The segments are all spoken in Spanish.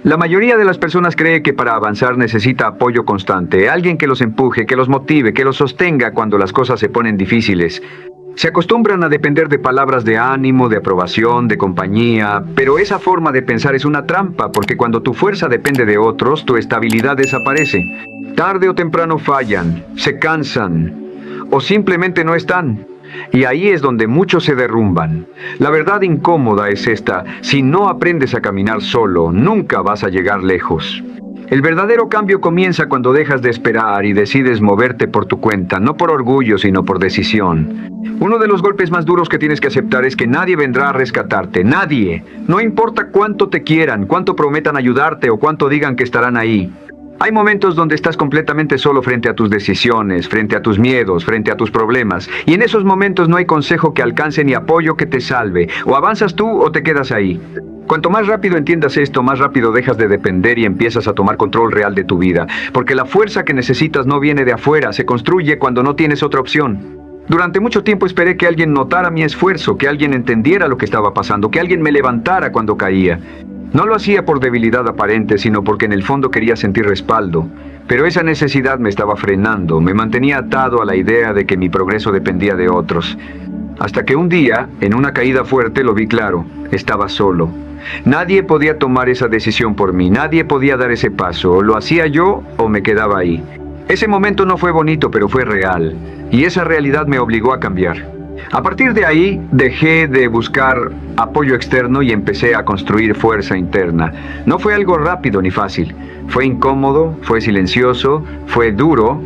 La mayoría de las personas cree que para avanzar necesita apoyo constante, alguien que los empuje, que los motive, que los sostenga cuando las cosas se ponen difíciles. Se acostumbran a depender de palabras de ánimo, de aprobación, de compañía, pero esa forma de pensar es una trampa, porque cuando tu fuerza depende de otros, tu estabilidad desaparece. Tarde o temprano fallan, se cansan, o simplemente no están. Y ahí es donde muchos se derrumban. La verdad incómoda es esta: si no aprendes a caminar solo, nunca vas a llegar lejos. El verdadero cambio comienza cuando dejas de esperar y decides moverte por tu cuenta, no por orgullo, sino por decisión. Uno de los golpes más duros que tienes que aceptar es que nadie vendrá a rescatarte, nadie. No importa cuánto te quieran, cuánto prometan ayudarte o cuánto digan que estarán ahí. Hay momentos donde estás completamente solo frente a tus decisiones, frente a tus miedos, frente a tus problemas. Y en esos momentos no hay consejo que alcance ni apoyo que te salve. O avanzas tú o te quedas ahí. Cuanto más rápido entiendas esto, más rápido dejas de depender y empiezas a tomar control real de tu vida. Porque la fuerza que necesitas no viene de afuera, se construye cuando no tienes otra opción. Durante mucho tiempo esperé que alguien notara mi esfuerzo, que alguien entendiera lo que estaba pasando, que alguien me levantara cuando caía. No lo hacía por debilidad aparente, sino porque en el fondo quería sentir respaldo. Pero esa necesidad me estaba frenando, me mantenía atado a la idea de que mi progreso dependía de otros. Hasta que un día, en una caída fuerte, lo vi claro: estaba solo. Nadie podía tomar esa decisión por mí, nadie podía dar ese paso. O lo hacía yo o me quedaba ahí. Ese momento no fue bonito, pero fue real. Y esa realidad me obligó a cambiar. A partir de ahí, dejé de buscar apoyo externo y empecé a construir fuerza interna. No fue algo rápido ni fácil. Fue incómodo, fue silencioso, fue duro.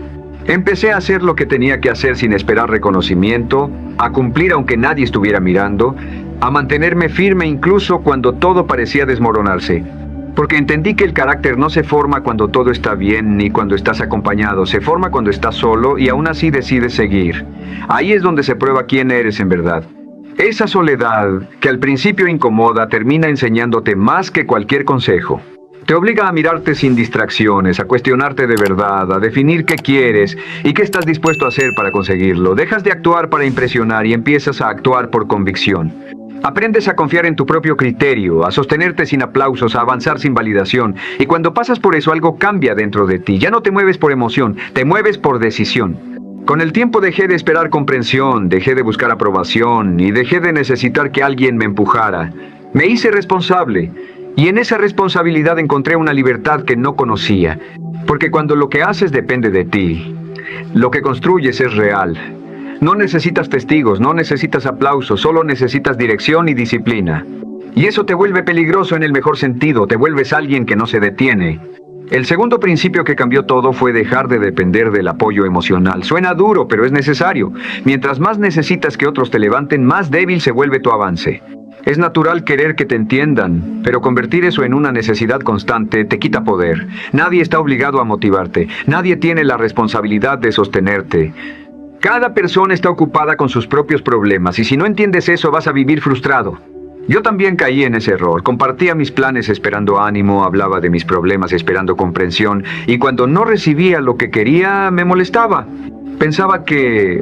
Empecé a hacer lo que tenía que hacer sin esperar reconocimiento, a cumplir aunque nadie estuviera mirando, a mantenerme firme incluso cuando todo parecía desmoronarse. Porque entendí que el carácter no se forma cuando todo está bien ni cuando estás acompañado, se forma cuando estás solo y aún así decides seguir. Ahí es donde se prueba quién eres en verdad. Esa soledad, que al principio incomoda, termina enseñándote más que cualquier consejo. Te obliga a mirarte sin distracciones, a cuestionarte de verdad, a definir qué quieres y qué estás dispuesto a hacer para conseguirlo. Dejas de actuar para impresionar y empiezas a actuar por convicción. Aprendes a confiar en tu propio criterio, a sostenerte sin aplausos, a avanzar sin validación. Y cuando pasas por eso, algo cambia dentro de ti. Ya no te mueves por emoción, te mueves por decisión. Con el tiempo dejé de esperar comprensión, dejé de buscar aprobación y dejé de necesitar que alguien me empujara. Me hice responsable. Y en esa responsabilidad encontré una libertad que no conocía. Porque cuando lo que haces depende de ti, lo que construyes es real. No necesitas testigos, no necesitas aplausos, solo necesitas dirección y disciplina. Y eso te vuelve peligroso en el mejor sentido, te vuelves alguien que no se detiene. El segundo principio que cambió todo fue dejar de depender del apoyo emocional. Suena duro, pero es necesario. Mientras más necesitas que otros te levanten, más débil se vuelve tu avance. Es natural querer que te entiendan, pero convertir eso en una necesidad constante te quita poder. Nadie está obligado a motivarte, nadie tiene la responsabilidad de sostenerte. Cada persona está ocupada con sus propios problemas y si no entiendes eso vas a vivir frustrado. Yo también caí en ese error. Compartía mis planes esperando ánimo, hablaba de mis problemas esperando comprensión y cuando no recibía lo que quería me molestaba. Pensaba que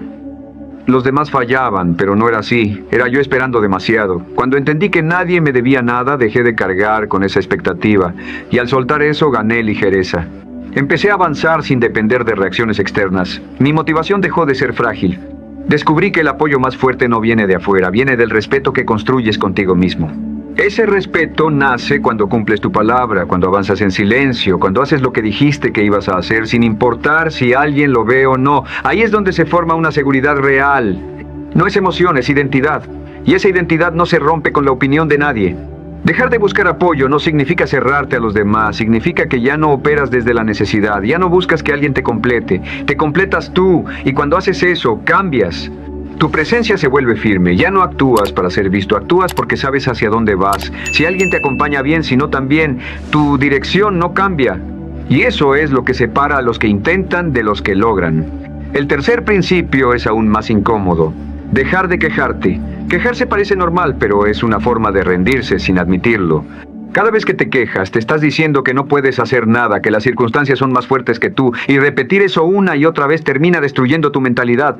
los demás fallaban, pero no era así. Era yo esperando demasiado. Cuando entendí que nadie me debía nada, dejé de cargar con esa expectativa y al soltar eso gané ligereza. Empecé a avanzar sin depender de reacciones externas. Mi motivación dejó de ser frágil. Descubrí que el apoyo más fuerte no viene de afuera, viene del respeto que construyes contigo mismo. Ese respeto nace cuando cumples tu palabra, cuando avanzas en silencio, cuando haces lo que dijiste que ibas a hacer, sin importar si alguien lo ve o no. Ahí es donde se forma una seguridad real. No es emoción, es identidad. Y esa identidad no se rompe con la opinión de nadie. Dejar de buscar apoyo no significa cerrarte a los demás, significa que ya no operas desde la necesidad, ya no buscas que alguien te completas tú, y cuando haces eso, cambias. Tu presencia se vuelve firme, ya no actúas para ser visto, actúas porque sabes hacia dónde vas. Si alguien te acompaña bien, si no también, tu dirección no cambia. Y eso es lo que separa a los que intentan de los que logran. El tercer principio es aún más incómodo. Dejar de quejarte. Quejarse parece normal, pero es una forma de rendirse sin admitirlo. Cada vez que te quejas, te estás diciendo que no puedes hacer nada, que las circunstancias son más fuertes que tú, y repetir eso una y otra vez termina destruyendo tu mentalidad.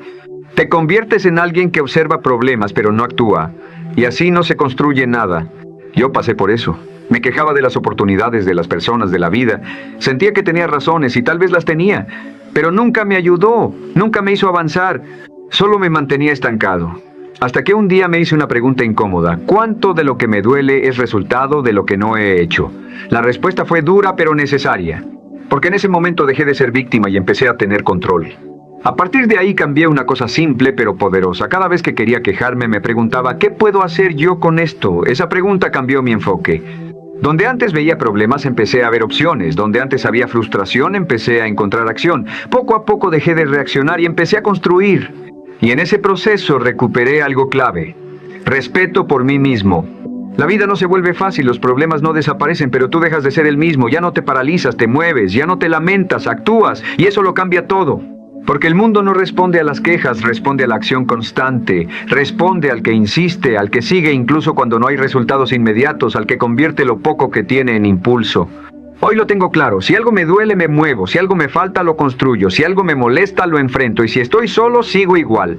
Te conviertes en alguien que observa problemas, pero no actúa, y así no se construye nada. Yo pasé por eso. Me quejaba de las oportunidades de las personas, de la vida. Sentía que tenía razones y tal vez las tenía, pero nunca me ayudó, nunca me hizo avanzar. Solo me mantenía estancado. Hasta que un día me hice una pregunta incómoda. ¿Cuánto de lo que me duele es resultado de lo que no he hecho? La respuesta fue dura pero necesaria, porque en ese momento dejé de ser víctima y empecé a tener control. A partir de ahí cambié una cosa simple pero poderosa. Cada vez que quería quejarme me preguntaba, ¿qué puedo hacer yo con esto? Esa pregunta cambió mi enfoque. Donde antes veía problemas, empecé a ver opciones. Donde antes había frustración, empecé a encontrar acción. Poco a poco dejé de reaccionar y empecé a construir. Y en ese proceso recuperé algo clave: respeto por mí mismo. La vida no se vuelve fácil, los problemas no desaparecen, pero tú dejas de ser el mismo, ya no te paralizas, te mueves, ya no te lamentas, actúas, y eso lo cambia todo. Porque el mundo no responde a las quejas, responde a la acción constante, responde al que insiste, al que sigue incluso cuando no hay resultados inmediatos, al que convierte lo poco que tiene en impulso. Hoy lo tengo claro: si algo me duele, me muevo; si algo me falta, lo construyo; si algo me molesta, lo enfrento; y si estoy solo, sigo igual.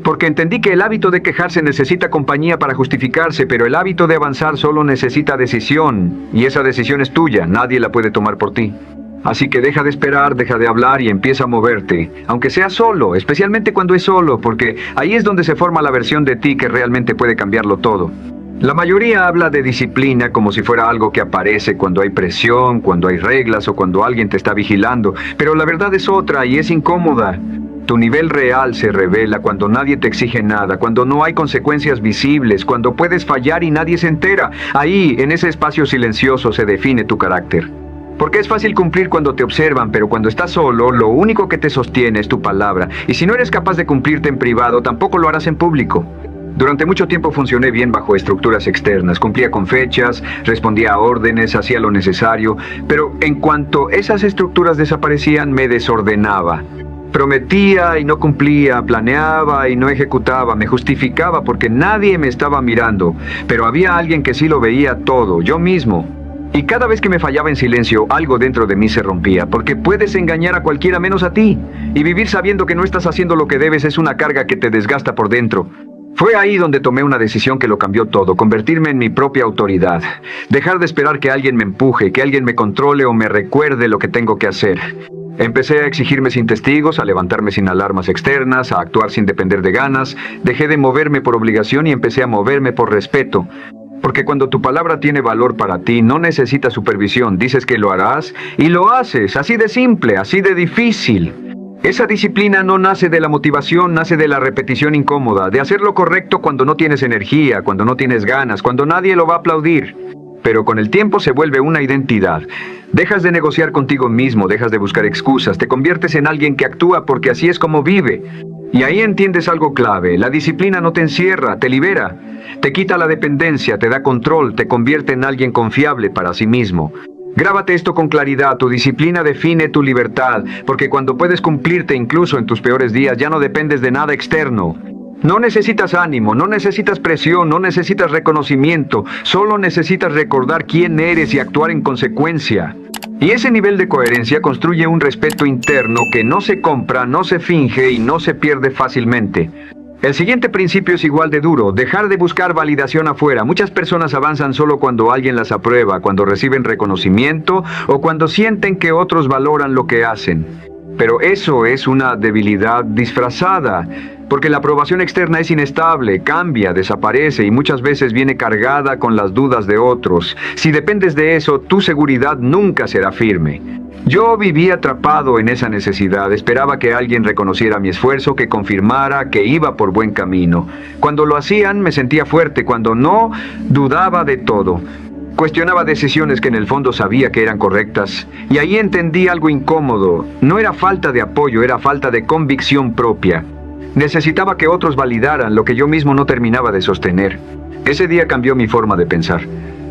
Porque entendí que el hábito de quejarse necesita compañía para justificarse, pero el hábito de avanzar solo necesita decisión, y esa decisión es tuya, nadie la puede tomar por ti. Así que deja de esperar, deja de hablar y empieza a moverte, aunque sea solo, especialmente cuando es solo, porque ahí es donde se forma la versión de ti que realmente puede cambiarlo todo. La mayoría habla de disciplina como si fuera algo que aparece cuando hay presión, cuando hay reglas o cuando alguien te está vigilando, pero la verdad es otra y es incómoda. Tu nivel real se revela cuando nadie te exige nada, cuando no hay consecuencias visibles, cuando puedes fallar y nadie se entera. Ahí, en ese espacio silencioso, se define tu carácter. Porque es fácil cumplir cuando te observan, pero cuando estás solo, lo único que te sostiene es tu palabra. Y si no eres capaz de cumplirte en privado, tampoco lo harás en público. Durante mucho tiempo funcioné bien bajo estructuras externas, cumplía con fechas, respondía a órdenes, hacía lo necesario, pero en cuanto esas estructuras desaparecían, me desordenaba. Prometía y no cumplía, planeaba y no ejecutaba, me justificaba porque nadie me estaba mirando, pero había alguien que sí lo veía todo, yo mismo. Y cada vez que me fallaba en silencio, algo dentro de mí se rompía, porque puedes engañar a cualquiera menos a ti, y vivir sabiendo que no estás haciendo lo que debes es una carga que te desgasta por dentro. Fue ahí donde tomé una decisión que lo cambió todo: convertirme en mi propia autoridad. Dejar de esperar que alguien me empuje, que alguien me controle o me recuerde lo que tengo que hacer. Empecé a exigirme sin testigos, a levantarme sin alarmas externas, a actuar sin depender de ganas. Dejé de moverme por obligación y empecé a moverme por respeto. Porque cuando tu palabra tiene valor para ti, no necesita supervisión. Dices que lo harás y lo haces, así de simple, así de difícil. Esa disciplina no nace de la motivación, nace de la repetición incómoda, de hacer lo correcto cuando no tienes energía, cuando no tienes ganas, cuando nadie lo va a aplaudir. Pero con el tiempo se vuelve una identidad. Dejas de negociar contigo mismo, dejas de buscar excusas, te conviertes en alguien que actúa porque así es como vive. Y ahí entiendes algo clave: la disciplina no te encierra, te libera. Te quita la dependencia, te da control, te convierte en alguien confiable para sí mismo. Grábate esto con claridad: tu disciplina define tu libertad, porque cuando puedes cumplirte incluso en tus peores días, ya no dependes de nada externo. No necesitas ánimo, no necesitas presión, no necesitas reconocimiento, solo necesitas recordar quién eres y actuar en consecuencia. Y ese nivel de coherencia construye un respeto interno que no se compra, no se finge y no se pierde fácilmente. El siguiente principio es igual de duro: dejar de buscar validación afuera. Muchas personas avanzan solo cuando alguien las aprueba, cuando reciben reconocimiento o cuando sienten que otros valoran lo que hacen. Pero eso es una debilidad disfrazada, porque la aprobación externa es inestable, cambia, desaparece y muchas veces viene cargada con las dudas de otros. Si dependes de eso, tu seguridad nunca será firme. Yo vivía atrapado en esa necesidad, esperaba que alguien reconociera mi esfuerzo, que confirmara que iba por buen camino. Cuando lo hacían, me sentía fuerte; cuando no, dudaba de todo. Cuestionaba decisiones que en el fondo sabía que eran correctas. Y ahí entendí algo incómodo: no era falta de apoyo, era falta de convicción propia. Necesitaba que otros validaran lo que yo mismo no terminaba de sostener. Ese día cambió mi forma de pensar.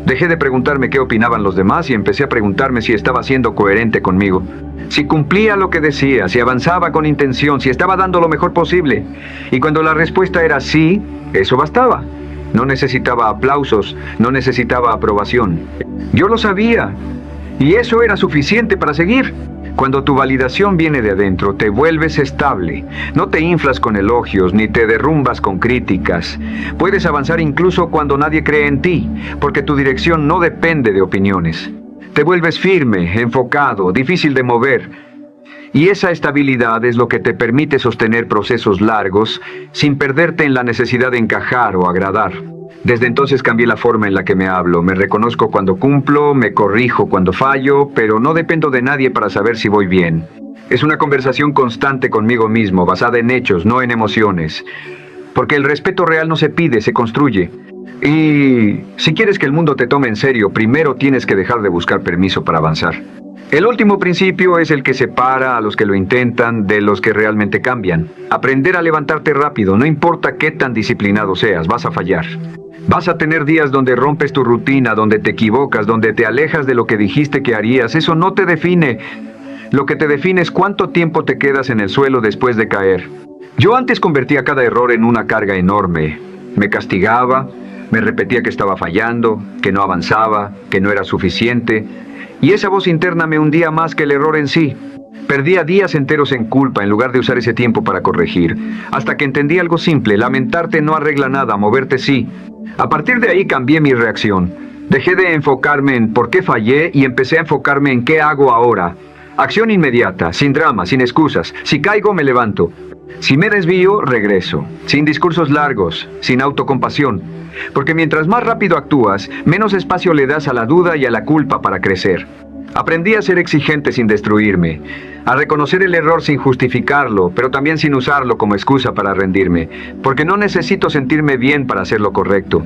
Dejé de preguntarme qué opinaban los demás y empecé a preguntarme si estaba siendo coherente conmigo. Si cumplía lo que decía, si avanzaba con intención, si estaba dando lo mejor posible. Y cuando la respuesta era sí, eso bastaba. No necesitaba aplausos, no necesitaba aprobación. Yo lo sabía, y eso era suficiente para seguir. Cuando tu validación viene de adentro, te vuelves estable. No te inflas con elogios, ni te derrumbas con críticas. Puedes avanzar incluso cuando nadie cree en ti, porque tu dirección no depende de opiniones. Te vuelves firme, enfocado, difícil de mover. Y esa estabilidad es lo que te permite sostener procesos largos sin perderte en la necesidad de encajar o agradar. Desde entonces cambié la forma en la que me hablo. Me reconozco cuando cumplo, me corrijo cuando fallo, pero no dependo de nadie para saber si voy bien. Es una conversación constante conmigo mismo, basada en hechos, no en emociones. Porque el respeto real no se pide, se construye. Y si quieres que el mundo te tome en serio, primero tienes que dejar de buscar permiso para avanzar. El último principio es el que separa a los que lo intentan de los que realmente cambian. Aprender a levantarte rápido, no importa qué tan disciplinado seas, vas a fallar. Vas a tener días donde rompes tu rutina, donde te equivocas, donde te alejas de lo que dijiste que harías. Eso no te define. Lo que te define es cuánto tiempo te quedas en el suelo después de caer. Yo antes convertía cada error en una carga enorme. Me castigaba, me repetía que estaba fallando, que no avanzaba, que no era suficiente. Y esa voz interna me hundía más que el error en sí. Perdía días enteros en culpa en lugar de usar ese tiempo para corregir. Hasta que entendí algo simple: lamentarte no arregla nada, moverte sí. A partir de ahí cambié mi reacción. Dejé de enfocarme en por qué fallé y empecé a enfocarme en qué hago ahora. Acción inmediata, sin drama, sin excusas. Si caigo, me levanto. Si me desvío, regreso. Sin discursos largos, sin autocompasión. Porque mientras más rápido actúas, menos espacio le das a la duda y a la culpa para crecer. Aprendí a ser exigente sin destruirme, a reconocer el error sin justificarlo, pero también sin usarlo como excusa para rendirme, porque no necesito sentirme bien para hacer lo correcto.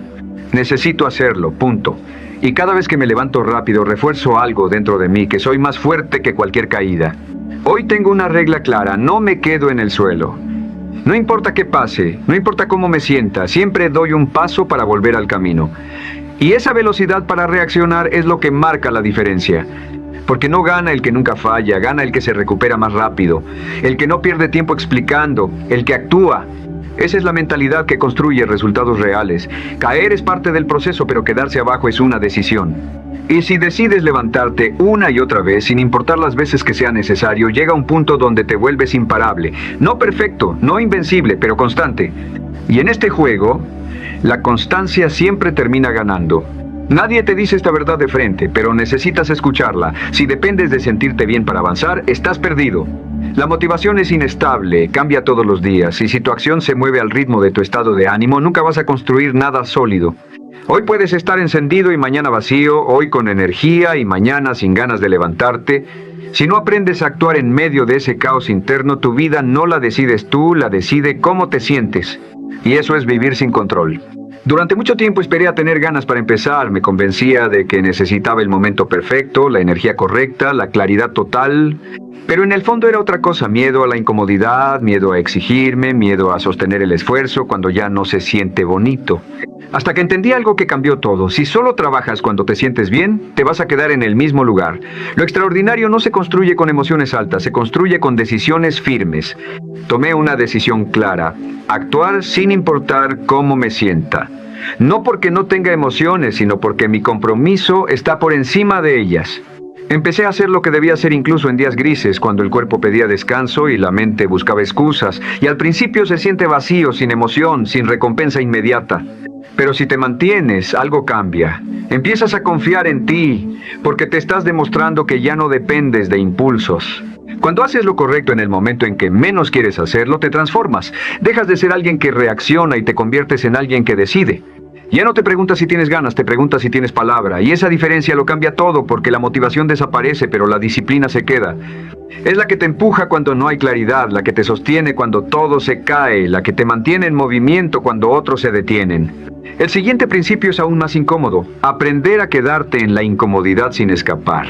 Necesito hacerlo, punto. Y cada vez que me levanto rápido, refuerzo algo dentro de mí, que soy más fuerte que cualquier caída. Hoy tengo una regla clara: no me quedo en el suelo. No importa qué pase, no importa cómo me sienta, siempre doy un paso para volver al camino. Y esa velocidad para reaccionar es lo que marca la diferencia. Porque no gana el que nunca falla, gana el que se recupera más rápido, el que no pierde tiempo explicando, el que actúa. Esa es la mentalidad que construye resultados reales. Caer es parte del proceso, pero quedarse abajo es una decisión. Y si decides levantarte una y otra vez, sin importar las veces que sea necesario, llega un punto donde te vuelves imparable. No perfecto, no invencible, pero constante. Y en este juego, la constancia siempre termina ganando. Nadie te dice esta verdad de frente, pero necesitas escucharla. Si dependes de sentirte bien para avanzar, estás perdido. La motivación es inestable, cambia todos los días, y si tu acción se mueve al ritmo de tu estado de ánimo, nunca vas a construir nada sólido. Hoy puedes estar encendido y mañana vacío, hoy con energía y mañana sin ganas de levantarte. Si no aprendes a actuar en medio de ese caos interno, tu vida no la decides tú, la decide cómo te sientes. Y eso es vivir sin control. Durante mucho tiempo esperé a tener ganas para empezar. Me convencía de que necesitaba el momento perfecto, la energía correcta, la claridad total. Pero en el fondo era otra cosa: miedo a la incomodidad, miedo a exigirme, miedo a sostener el esfuerzo cuando ya no se siente bonito. Hasta que entendí algo que cambió todo: si solo trabajas cuando te sientes bien, te vas a quedar en el mismo lugar. Lo extraordinario no se construye con emociones altas, se construye con decisiones firmes. Tomé una decisión clara: actuar sin importar cómo me sienta. No porque no tenga emociones, sino porque mi compromiso está por encima de ellas. Empecé a hacer lo que debía hacer incluso en días grises, cuando el cuerpo pedía descanso y la mente buscaba excusas. Y al principio se siente vacío, sin emoción, sin recompensa inmediata. Pero si te mantienes, algo cambia. Empiezas a confiar en ti, porque te estás demostrando que ya no dependes de impulsos. Cuando haces lo correcto en el momento en que menos quieres hacerlo, te transformas. Dejas de ser alguien que reacciona y te conviertes en alguien que decide. Ya no te preguntas si tienes ganas, te preguntas si tienes palabra. Y esa diferencia lo cambia todo, porque la motivación desaparece, pero la disciplina se queda. Es la que te empuja cuando no hay claridad, la que te sostiene cuando todo se cae, la que te mantiene en movimiento cuando otros se detienen. El siguiente principio es aún más incómodo: aprender a quedarte en la incomodidad sin escapar.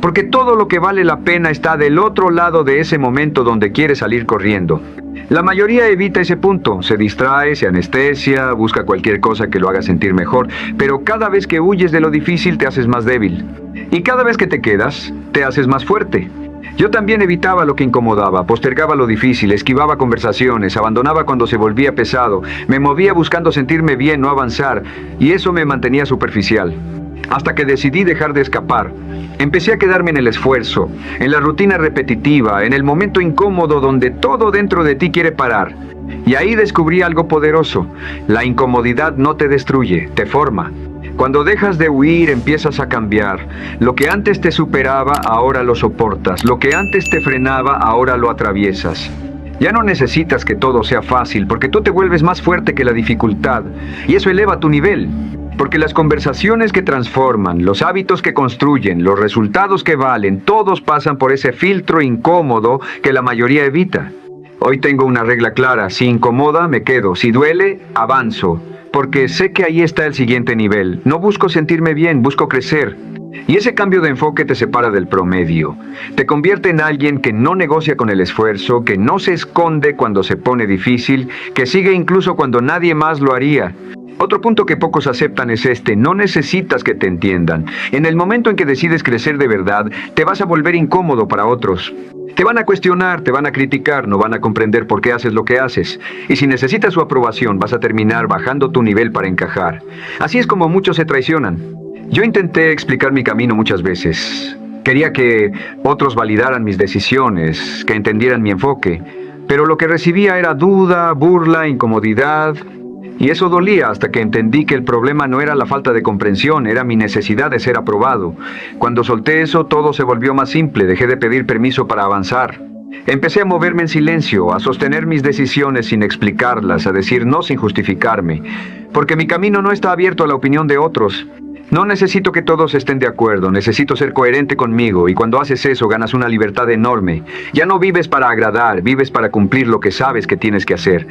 Porque todo lo que vale la pena está del otro lado de ese momento donde quieres salir corriendo. La mayoría evita ese punto, se distrae, se anestesia, busca cualquier cosa que lo haga sentir mejor, pero cada vez que huyes de lo difícil te haces más débil. Y cada vez que te quedas, te haces más fuerte. Yo también evitaba lo que incomodaba, postergaba lo difícil, esquivaba conversaciones, abandonaba cuando se volvía pesado, me movía buscando sentirme bien, no avanzar, y eso me mantenía superficial. Hasta que decidí dejar de escapar. Empecé a quedarme en el esfuerzo, en la rutina repetitiva, en el momento incómodo donde todo dentro de ti quiere parar. Y ahí descubrí algo poderoso. La incomodidad no te destruye, te forma. Cuando dejas de huir, empiezas a cambiar. Lo que antes te superaba, ahora lo soportas. Lo que antes te frenaba, ahora lo atraviesas. Ya no necesitas que todo sea fácil, porque tú te vuelves más fuerte que la dificultad. Y eso eleva tu nivel. Porque las conversaciones que transforman, los hábitos que construyen, los resultados que valen, todos pasan por ese filtro incómodo que la mayoría evita. Hoy tengo una regla clara: si incomoda, me quedo; si duele, avanzo. Porque sé que ahí está el siguiente nivel. No busco sentirme bien, busco crecer. Y ese cambio de enfoque te separa del promedio. Te convierte en alguien que no negocia con el esfuerzo, que no se esconde cuando se pone difícil, que sigue incluso cuando nadie más lo haría. Otro punto que pocos aceptan es este: no necesitas que te entiendan. En el momento en que decides crecer de verdad, te vas a volver incómodo para otros. Te van a cuestionar, te van a criticar, no van a comprender por qué haces lo que haces. Y si necesitas su aprobación, vas a terminar bajando tu nivel para encajar. Así es como muchos se traicionan. Yo intenté explicar mi camino muchas veces. Quería que otros validaran mis decisiones, que entendieran mi enfoque. Pero lo que recibía era duda, burla, incomodidad. Y eso dolía hasta que entendí que el problema no era la falta de comprensión, era mi necesidad de ser aprobado. Cuando solté eso, todo se volvió más simple. Dejé de pedir permiso para avanzar. Empecé a moverme en silencio, a sostener mis decisiones sin explicarlas, a decir no sin justificarme. Porque mi camino no está abierto a la opinión de otros. No necesito que todos estén de acuerdo, necesito ser coherente conmigo, y cuando haces eso ganas una libertad enorme. Ya no vives para agradar, vives para cumplir lo que sabes que tienes que hacer.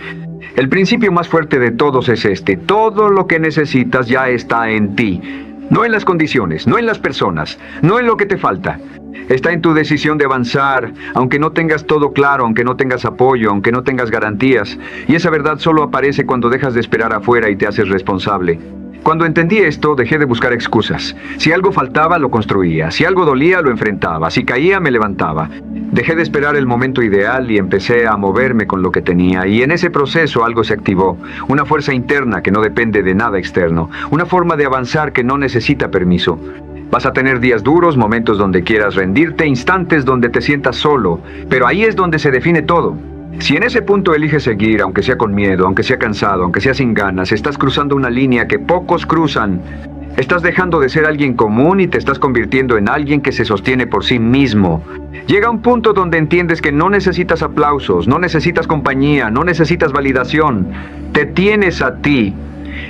El principio más fuerte de todos es este: todo lo que necesitas ya está en ti. No en las condiciones, no en las personas, no en lo que te falta. Está en tu decisión de avanzar, aunque no tengas todo claro, aunque no tengas apoyo, aunque no tengas garantías. Y esa verdad solo aparece cuando dejas de esperar afuera y te haces responsable. Cuando entendí esto, dejé de buscar excusas. Si algo faltaba, lo construía. Si algo dolía, lo enfrentaba. Si caía, me levantaba. Dejé de esperar el momento ideal y empecé a moverme con lo que tenía. Y en ese proceso algo se activó. Una fuerza interna que no depende de nada externo. Una forma de avanzar que no necesita permiso. Vas a tener días duros, momentos donde quieras rendirte, instantes donde te sientas solo. Pero ahí es donde se define todo. Si en ese punto eliges seguir, aunque sea con miedo, aunque sea cansado, aunque sea sin ganas, estás cruzando una línea que pocos cruzan. Estás dejando de ser alguien común y te estás convirtiendo en alguien que se sostiene por sí mismo. Llega un punto donde entiendes que no necesitas aplausos, no necesitas compañía, no necesitas validación. Te tienes a ti.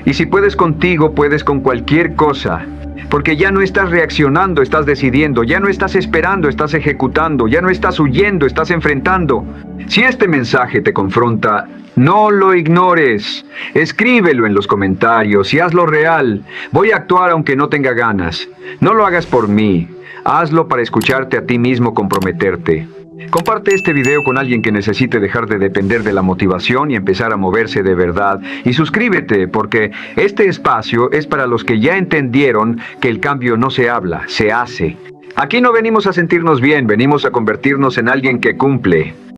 Y si puedes contigo, puedes con cualquier cosa. Porque ya no estás reaccionando, estás decidiendo. Ya no estás esperando, estás ejecutando. Ya no estás huyendo, estás enfrentando. Si este mensaje te confronta, no lo ignores. Escríbelo en los comentarios y hazlo real. Voy a actuar aunque no tenga ganas. No lo hagas por mí. Hazlo para escucharte a ti mismo comprometerte. Comparte este video con alguien que necesite dejar de depender de la motivación y empezar a moverse de verdad. Y suscríbete, porque este espacio es para los que ya entendieron que el cambio no se habla, se hace. Aquí no venimos a sentirnos bien, venimos a convertirnos en alguien que cumple.